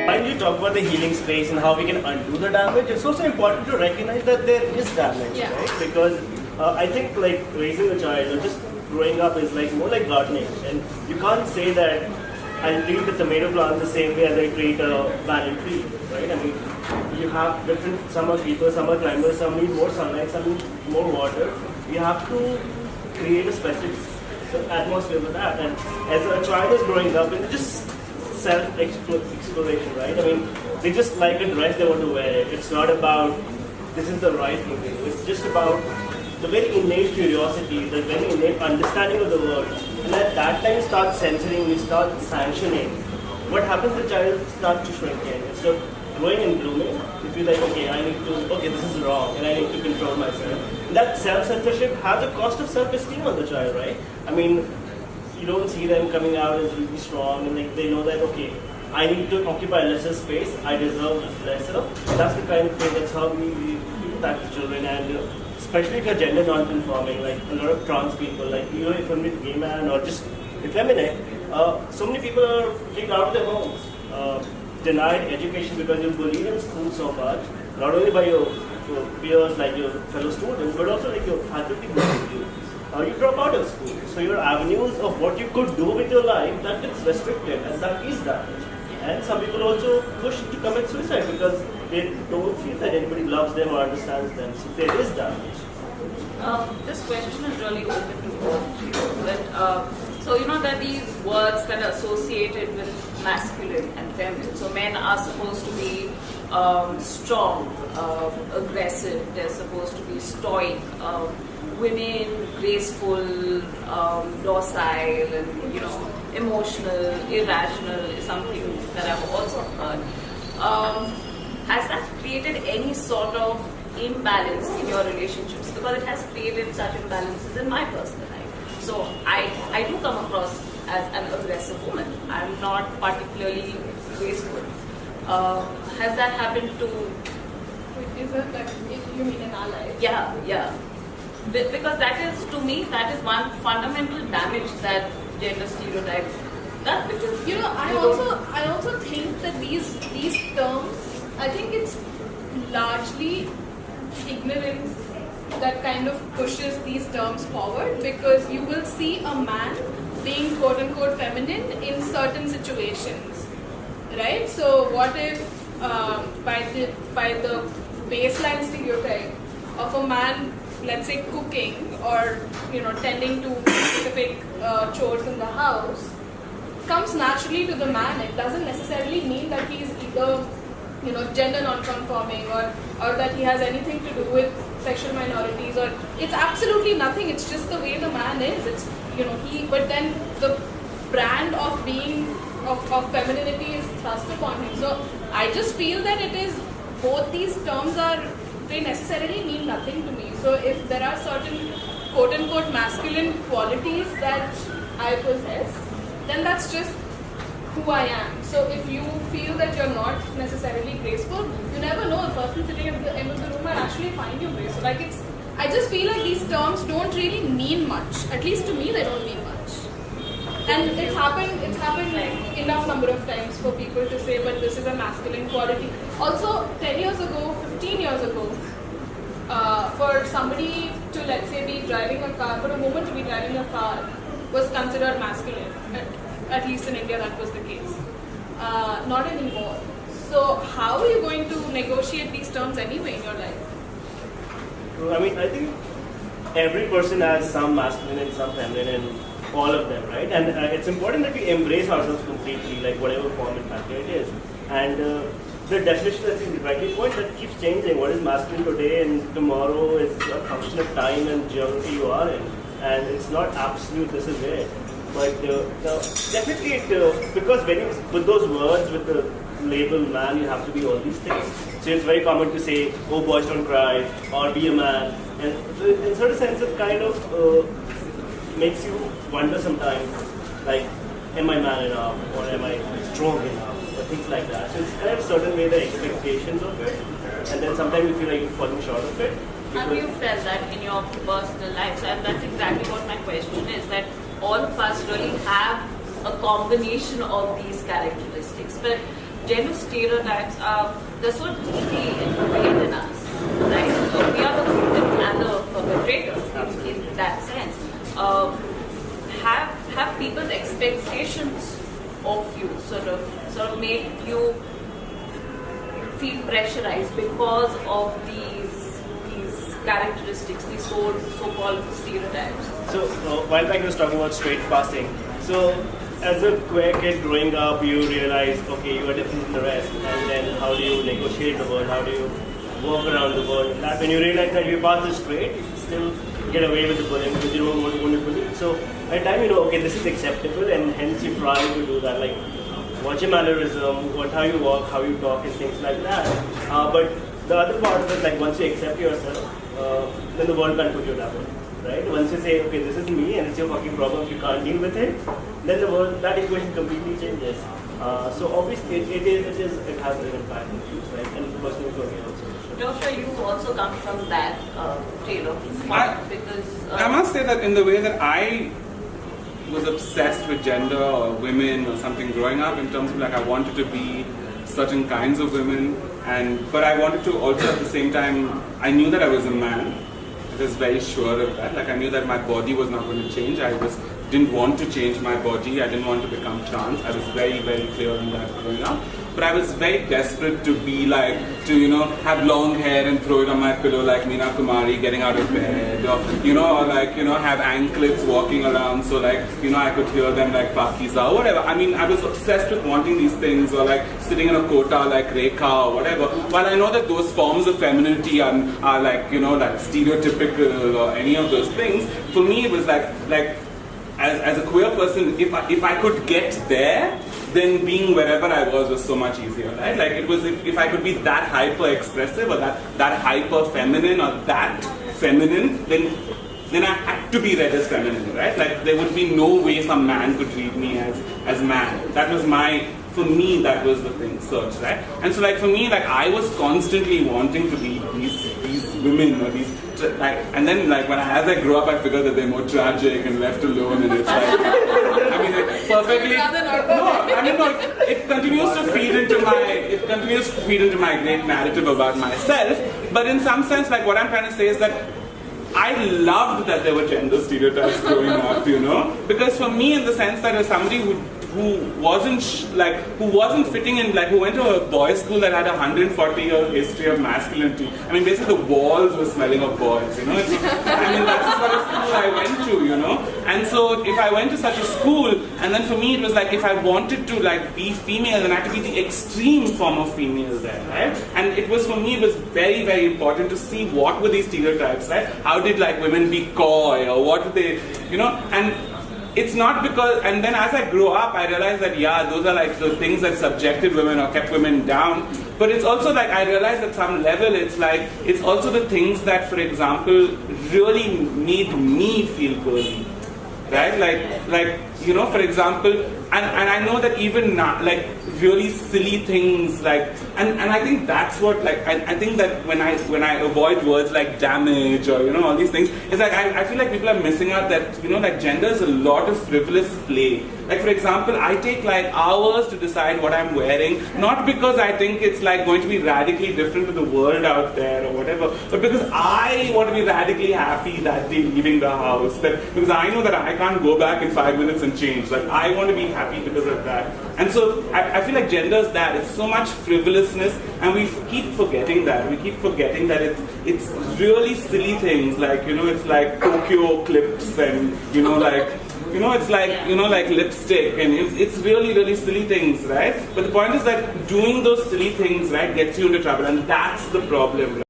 While you talk about the healing space and how we can undo the damage, it's also important to recognize that there is damage, right? Because I think like raising a child or just growing up is like more like gardening, and you can't say that I'll treat the tomato plant the same way as I treat a banyan tree, right? I mean, you have different, some are creepers, some are climbers, some need more sunlight, some need more water. You have to create a specific atmosphere for that. And as a child is growing up, it's just self-exploration, right? I mean, they just like a dress, they want to wear it. It's not about this is the right thing to do. It's just about the very innate curiosity, the very innate understanding of the world. And at that time, you start censoring, you start sanctioning. What happens, the child starts to shrink in. Instead of growing and blooming, you feel like, okay, this is wrong, and I need to control myself. And that self-censorship has a cost of self-esteem on the child, right? I mean, you don't see them coming out as really strong, and like they know that, okay, I need to occupy lesser space, I deserve lesser. That's the kind of thing, that's how we tackle children. And especially if you're gender non-conforming, like a lot of trans people, like if you're a gay man or just effeminate, so many people are kicked out of their homes, denied education because you believe in school so much, not only by your peers, like your fellow students, but also like your faculty believe you. You drop out of school, so your avenues of what you could do with your life, that gets restricted, and that is damage. And some people also push to commit suicide because they don't feel that anybody loves them or understands them. So there is damage. This question is really open to both of you. But, so you know that these words that are associated with masculine and feminine. So men are supposed to be strong, aggressive. They're supposed to be stoic. Women graceful, docile, and emotional, irrational is something that I've also heard. Has that created any sort of imbalance in your relationships? Because it has created such imbalances in my personal life. So I do come across as an aggressive woman. I'm not particularly graceful. Has that happened to? Is it like you mean in our life? Yeah. Because that is, to me, that is one fundamental damage that gender stereotypes does. Because I also think that these terms, I think it's largely ignorance that kind of pushes these terms forward, because you will see a man being quote unquote feminine in certain situations, right? So what if by the baseline stereotype of a man, let's say cooking or tending to specific chores in the house, comes naturally to the man, it doesn't necessarily mean that he's either gender non-conforming or that he has anything to do with sexual minorities, or it's absolutely nothing. It's just the way the man is. It's but then the brand of being of femininity is thrust upon him. So I just feel that it is both these terms they necessarily mean nothing to me. So if there are certain quote-unquote masculine qualities that I possess, then that's just who I am. So if you feel that you're not necessarily graceful, you never know, the person sitting at the end of the room might actually find you graceful. I just feel like these terms don't really mean much. At least to me, they don't mean much. And it's happened like enough number of times for people to say, but this is a masculine quality. Also, 10 years ago, 15 years ago, for somebody to, let's say, be driving a car, for a woman to be driving a car was considered masculine. At least in India, that was the case. Not anymore. So how are you going to negotiate these terms anyway in your life? I mean, I think every person has some masculine and some feminine and all of them, right? And it's important that we embrace ourselves completely, like whatever form and factor it is. And the definition, as you rightly point, that keeps changing. What is masculine today and tomorrow is a function of time and geography you are in. And it's not absolute, this is it. But definitely, because when you put those words with the label man, you have to be all these things. So it's very common to say, oh, boys don't cry, or be a man. And in certain sense, it kind of makes you wonder sometimes, like, am I man enough, or am I strong enough, or things like that. So it's kind of a certain way the expectations of it, and then sometimes you feel like you're falling short of it. Have you felt that in your personal life? And that's exactly what my question is, that all of us really have a combination of these characteristics. But gender stereotypes they're so deeply ingrained in us, right? So we are the victims and the perpetrators in that sense. Have people's expectations of you sort of make you feel pressurized because of these characteristics, these so-called stereotypes? So while back I was talking about straight passing. So as a queer kid growing up, you realize, okay, you are different from the rest, and then how do you negotiate the world? How do you work around the world? That when you realize that if you pass this straight, you still get away with the bullying because you don't want to bully. So at time you know, okay, this is acceptable, and hence you try to do that, like watch your mannerism, how you walk, how you talk, and things like that. But the other part of it, like once you accept yourself, then the world can't put you down, right? Once you say, okay, this is me, and it's your fucking problem, if you can't deal with it, then the world, that equation completely changes. So obviously, it has an impact, right? And personally for me also. Joshua, you also come from that trail of thought because I must say that in the way that I was obsessed with gender or women or something growing up, in terms of like I wanted to be certain kinds of women, but I wanted to also at the same time, I knew that I was a man. I was very sure of that. Like I knew that my body was not going to change. Didn't want to change my body. I didn't want to become trans. I was very, very clear on that growing up. But I was very desperate to be like, to, have long hair and throw it on my pillow like Meena Kumari getting out of bed, or, have anklets walking around so like, I could hear them like Pakiza or whatever. I mean, I was obsessed with wanting these things, or like sitting in a kota like Rekha or whatever. While I know that those forms of femininity are like, like stereotypical or any of those things, for me it was like as a queer person, if I could get there, then being wherever I was so much easier, right? Like it was if I could be that hyper expressive or that hyper feminine or that feminine, then I had to be read as feminine, right? Like there would be no way some man could read me as man. That was for me, that was the thing, search, right? And so like for me, like I was constantly wanting to be these women or these, and then like as I grew up, I figured that they're more tragic and left alone, and it's like, I mean, it perfectly, it continues to feed into my great narrative about myself, but in some sense, like what I'm trying to say is that I loved that there were gender stereotypes growing up, because for me, in the sense that as somebody who wasn't fitting in, like who went to a boys' school that had a 140-year history of masculinity. I mean, basically the walls were smelling of boys, I mean, that's the sort of school I went to, And so if I went to such a school, and then for me it was like if I wanted to like be female, then I had to be the extreme form of female there, right? And it was, for me, it was very, very important to see what were these stereotypes, right? How did like women be coy, or what did they, and it's not because, and then as I grew up, I realized that, those are like the things that subjected women or kept women down. But it's also like, I realized at some level, it's also the things that, for example, really made me feel girly. Right? Like, for example, and I know that even now, like, really silly things, like, and I think that's what, like, I think that when I avoid words like damage or, all these things, it's like, I feel like people are missing out that, like, gender is a lot of frivolous play. Like, for example, I take, like, hours to decide what I'm wearing, not because I think it's, like, going to be radically different to the world out there or whatever, but because I want to be radically happy that day leaving the house, because I know that I can't go back in 5 minutes and change. Like, I want to be happy because of that. And so I feel like gender is that. It's so much frivolousness, and we keep forgetting that. We keep forgetting that it's really silly things, like, it's like Tokyo clips and, it's like, like lipstick, and it's really, really silly things, right? But the point is that doing those silly things, right, gets you into trouble, and that's the problem.